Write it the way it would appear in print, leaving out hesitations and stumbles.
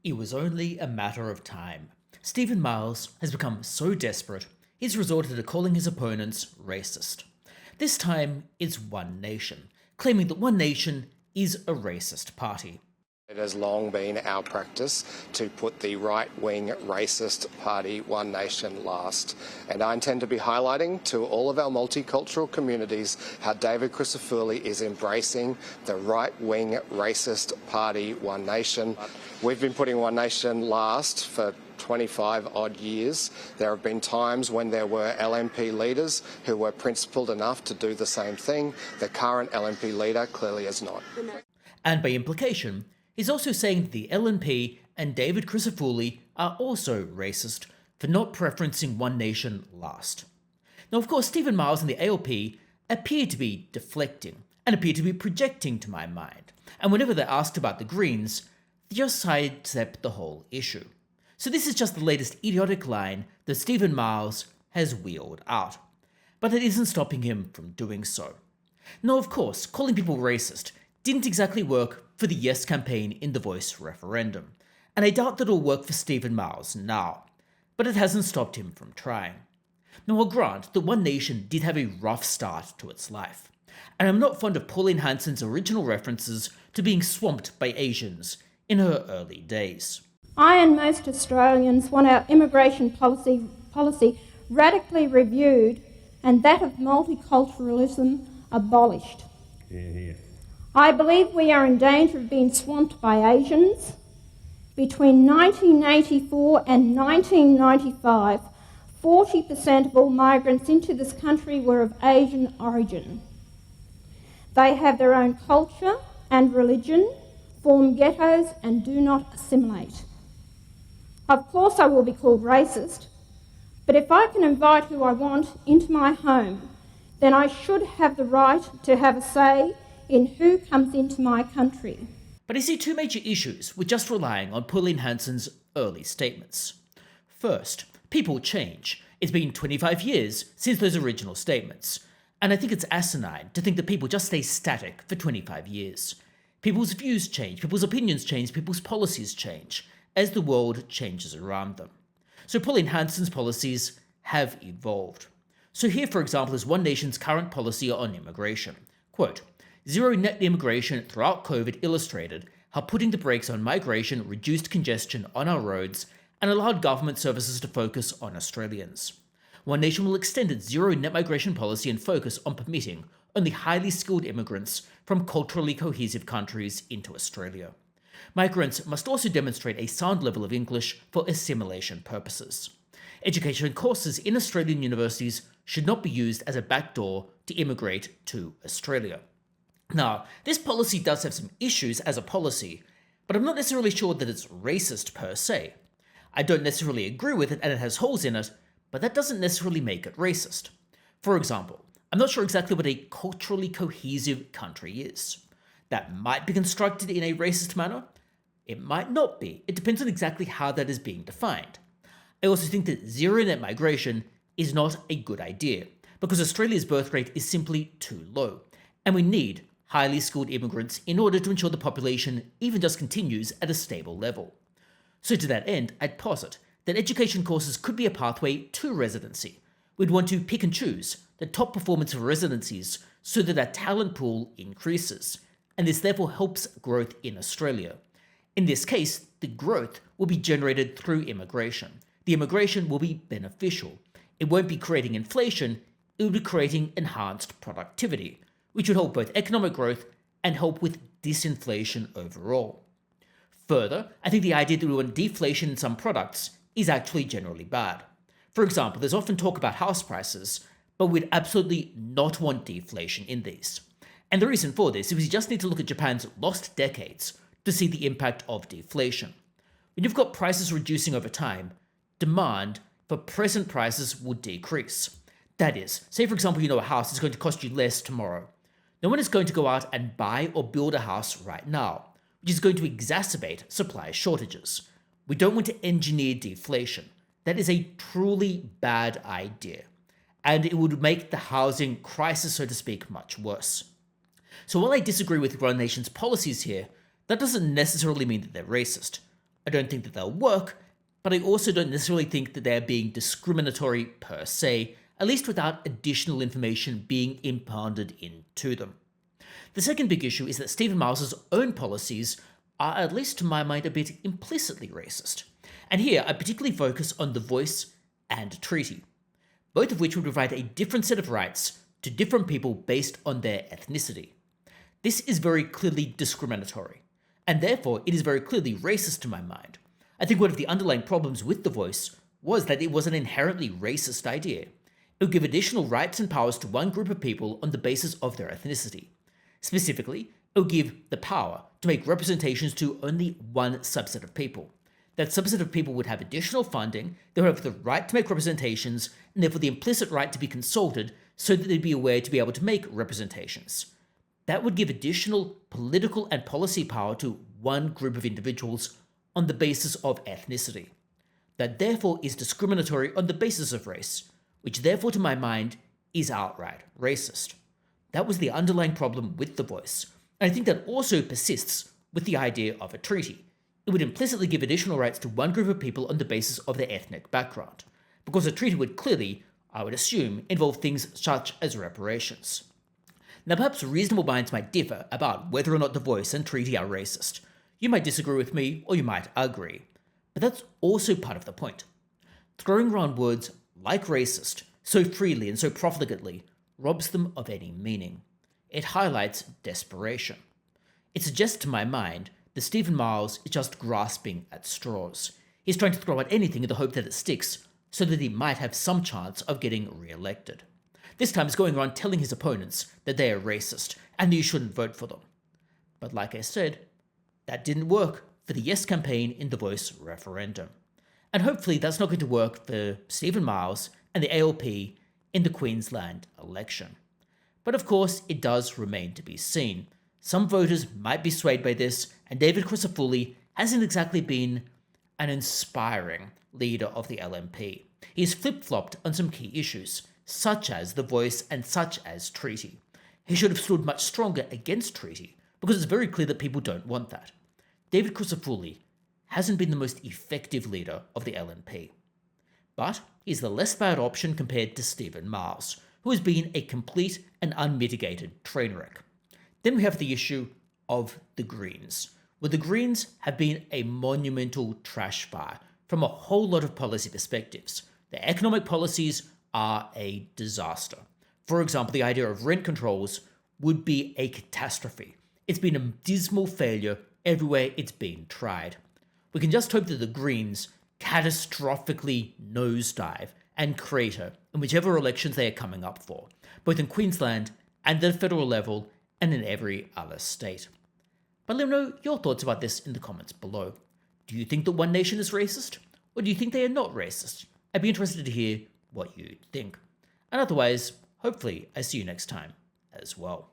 It was only a matter of time. Stephen Miles has become so desperate, he's resorted to calling his opponents racist. This time, it's One Nation, claiming that One Nation is a racist party. It has long been our practice to put the right-wing racist party One Nation last. And I intend to be highlighting to all of our multicultural communities how David Crisafulli is embracing the right-wing racist party One Nation. We've been putting One Nation last for 25 odd years. There have been times when there were LNP leaders who were principled enough to do the same thing. The current LNP leader clearly is not. And by implication, he's also saying that the LNP and David Crisafulli are also racist for not preferencing One Nation last. Now, of course, Stephen Miles and the ALP appear to be deflecting and appear to be projecting to my mind. And whenever they're asked about the Greens, they just sidestep the whole issue. So this is just the latest idiotic line that Stephen Miles has wheeled out. But it isn't stopping him from doing so. Now, of course, calling people racist didn't exactly work for the Yes campaign in the Voice referendum, and I doubt that it'll work for Stephen Miles now, but it hasn't stopped him from trying. Now, I'll grant that One Nation did have a rough start to its life, and I'm not fond of Pauline Hanson's original references to being swamped by Asians in her early days. I and most Australians want our immigration policy radically reviewed and that of multiculturalism abolished. Yeah. I believe we are in danger of being swamped by Asians. Between 1984 and 1995, 40% of all migrants into this country were of Asian origin. They have their own culture and religion, form ghettos and do not assimilate. Of course I will be called racist, but if I can invite who I want into my home, then I should have the right to have a say in who comes into my country. But I see two major issues with just relying on Pauline Hanson's early statements. First, people change. It's been 25 years since those original statements, and I think it's asinine to think that people just stay static for 25 years. People's views change, people's opinions change, people's policies change as the world changes around them. So Pauline Hanson's policies have evolved. So here, for example, is One Nation's current policy on immigration. Quote, "Zero net immigration throughout COVID illustrated how putting the brakes on migration reduced congestion on our roads and allowed government services to focus on Australians. One Nation will extend its zero net migration policy and focus on permitting only highly skilled immigrants from culturally cohesive countries into Australia. Migrants must also demonstrate a sound level of English for assimilation purposes. Education courses in Australian universities should not be used as a backdoor to immigrate to Australia." Now, this policy does have some issues as a policy, but I'm not necessarily sure that it's racist per se. I don't necessarily agree with it and it has holes in it, but that doesn't necessarily make it racist. For example, I'm not sure exactly what a culturally cohesive country is. That might be constructed in a racist manner. It might not be. It depends on exactly how that is being defined. I also think that zero net migration is not a good idea, because Australia's birth rate is simply too low, and we need highly skilled immigrants in order to ensure the population even just continues at a stable level. So to that end, I'd posit that education courses could be a pathway to residency. We'd want to pick and choose the top performance of residencies so that our talent pool increases, and this therefore helps growth in Australia. In this case, the growth will be generated through immigration. The immigration will be beneficial. It won't be creating inflation, it will be creating enhanced productivity, which would help both economic growth and help with disinflation overall. Further, I think the idea that we want deflation in some products is actually generally bad. For example, there's often talk about house prices, but we'd absolutely not want deflation in these. And the reason for this is we just need to look at Japan's lost decades to see the impact of deflation. When you've got prices reducing over time, demand for present prices will decrease. That is, say for example a house is going to cost you less tomorrow. No one is going to go out and buy or build a house right now, which is going to exacerbate supply shortages. We don't want to engineer deflation. That is a truly bad idea, and it would make the housing crisis, so to speak, much worse. So while I disagree with One Nation's policies here, that doesn't necessarily mean that they're racist. I don't think that they'll work, but I also don't necessarily think that they're being discriminatory per se, at least without additional information being impounded into them. The second big issue is that Stephen Miles's own policies are, at least to my mind, a bit implicitly racist. And here I particularly focus on the Voice and Treaty, both of which would provide a different set of rights to different people based on their ethnicity. This is very clearly discriminatory, and therefore it is very clearly racist to my mind. I think one of the underlying problems with the Voice was that it was an inherently racist idea. It would give additional rights and powers to one group of people on the basis of their ethnicity. Specifically, it would give the power to make representations to only one subset of people. That subset of people would have additional funding, they would have the right to make representations, and therefore the implicit right to be consulted so that they'd be aware to be able to make representations. That would give additional political and policy power to one group of individuals on the basis of ethnicity. That therefore is discriminatory on the basis of race, which therefore to my mind is outright racist. That was the underlying problem with the Voice, and I think that also persists with the idea of a treaty. It would implicitly give additional rights to one group of people on the basis of their ethnic background, because a treaty would clearly, I would assume, involve things such as reparations. Now perhaps reasonable minds might differ about whether or not the Voice and treaty are racist. You might disagree with me, or you might agree, but that's also part of the point. Throwing around words like racist so freely and so profligately robs them of any meaning. It highlights desperation. It suggests to my mind that Stephen Miles is just grasping at straws. He's trying to throw at anything in the hope that it sticks, so that he might have some chance of getting re-elected. This time he's going around telling his opponents that they are racist and that you shouldn't vote for them. But like I said, that didn't work for the Yes campaign in the Voice referendum. And hopefully that's not going to work for Stephen Miles and the ALP in the Queensland election. But of course, it does remain to be seen. Some voters might be swayed by this, and David Crisafulli hasn't exactly been an inspiring leader of the LNP. He's flip-flopped on some key issues, such as the Voice and such as treaty. He should have stood much stronger against treaty, because it's very clear that people don't want that. David Crisafulli hasn't been the most effective leader of the LNP. But he's the less bad option compared to Stephen Miles, who has been a complete and unmitigated train wreck. Then we have the issue of the Greens, where the Greens have been a monumental trash fire from a whole lot of policy perspectives. Their economic policies are a disaster. For example, the idea of rent controls would be a catastrophe. It's been a dismal failure everywhere it's been tried. We can just hope that the Greens catastrophically nosedive and crater in whichever elections they are coming up for, both in Queensland and at the federal level and in every other state. But let me know your thoughts about this in the comments below. Do you think that One Nation is racist? Or do you think they are not racist? I'd be interested to hear what you think. And otherwise, hopefully I see you next time as well.